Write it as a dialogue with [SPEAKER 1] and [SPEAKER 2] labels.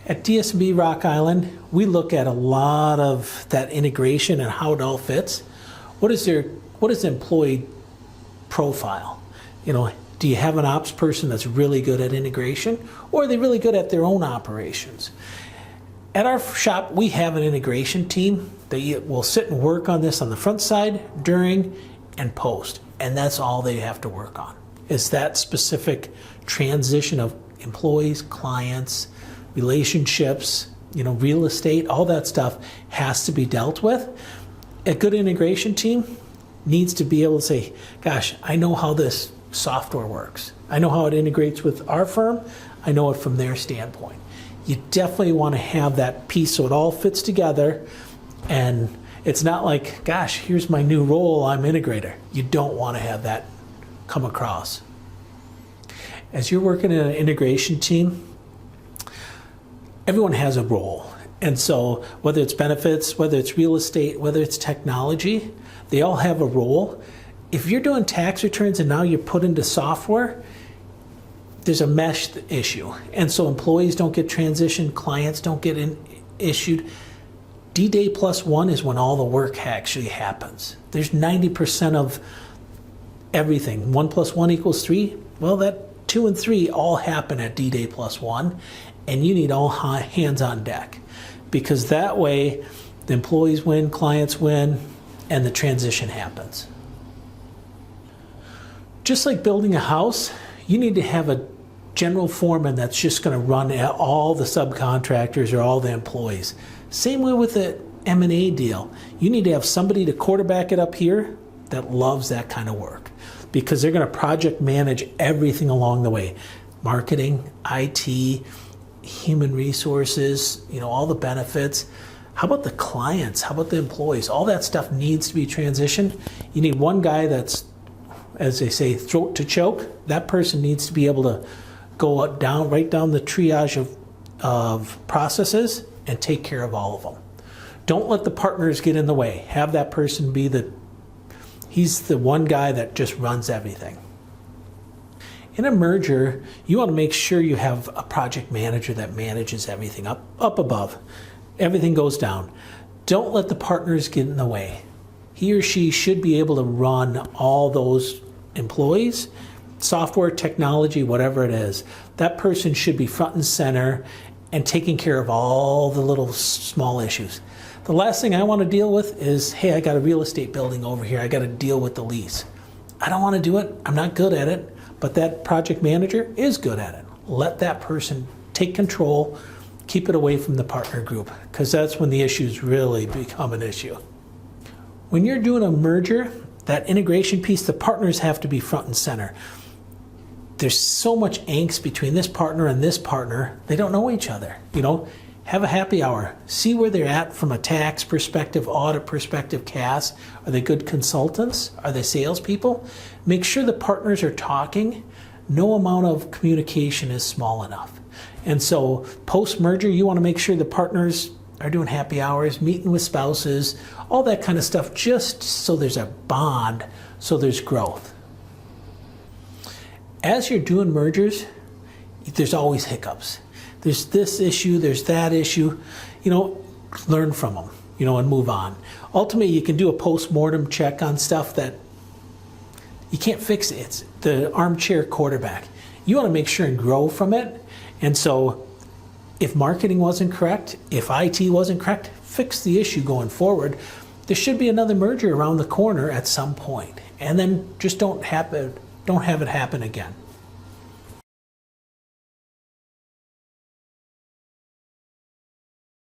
[SPEAKER 1] At DSB Rock Island, we look at a lot of that integration and how it all fits. What is the employee profile? Do you have an ops person that's really good at integration, or are they really good at their own operations? At our shop, we have an integration team that will sit and work on this on the front side, during, and post. And that's all they have to work on, is that specific transition of employees, clients, relationships, real estate, all that stuff has to be dealt with. A good integration team needs to be able to say, gosh, I know how this software works. I know how it integrates with our firm. I know it from their standpoint. You definitely want to have that piece so it all fits together, and it's not like, gosh, here's my new role, I'm integrator. You don't want to have that come across. As you're working in an integration team, everyone has a role. And so whether it's benefits, whether it's real estate, whether it's technology, they all have a role. If you're doing tax returns and now you're put into software, there's a mesh issue. And so employees don't get transitioned, clients don't get issued. D-Day plus one is when all the work actually happens. There's 90% of everything. 1 + 1 = 3. Well, that 2 and 3 all happen at D-Day plus one, and you need all hands on deck, because that way the employees win, clients win, and the transition happens. Just like building a house, you need to have a general foreman that's just going to run all the subcontractors or all the employees. Same way with the M&A deal. You need to have somebody to quarterback it up here that loves that kind of work, because they're going to project manage everything along the way. Marketing, IT, human resources, all the benefits. How about the clients? How about the employees? All that stuff needs to be transitioned. You need one guy that's, as they say, throat to choke. That person needs to be able to go right down the triage of processes and take care of all of them. Don't let the partners get in the way. Have that person be he's the one guy that just runs everything. In a merger, you want to make sure you have a project manager that manages everything up above. Everything goes down. Don't let the partners get in the way. He or she should be able to run all those employees, software, technology, whatever it is. That person should be front and center and taking care of all the little small issues. The last thing I want to deal with is, hey, I got a real estate building over here. I got to deal with the lease. I don't want to do it. I'm not good at it. But that project manager is good at it. Let that person take control, keep it away from the partner group, because that's when the issues really become an issue. When you're doing a merger, that integration piece, the partners have to be front and center. There's so much angst between this partner and this partner. They don't know each other. Have a happy hour. See where they're at from a tax perspective, audit perspective, CAS. Are they good consultants? Are they salespeople? Make sure the partners are talking. No amount of communication is small enough. And so post-merger, you want to make sure the partners are doing happy hours, meeting with spouses, all that kind of stuff, just so there's a bond, so there's growth. As you're doing mergers, there's always hiccups. There's this issue, there's that issue. Learn from them, and move on. Ultimately, you can do a post-mortem check on stuff that you can't fix. It's the armchair quarterback. You want to make sure and grow from it. And so if marketing wasn't correct, if IT wasn't correct, fix the issue going forward. There should be another merger around the corner at some point. And then just don't have it happen again.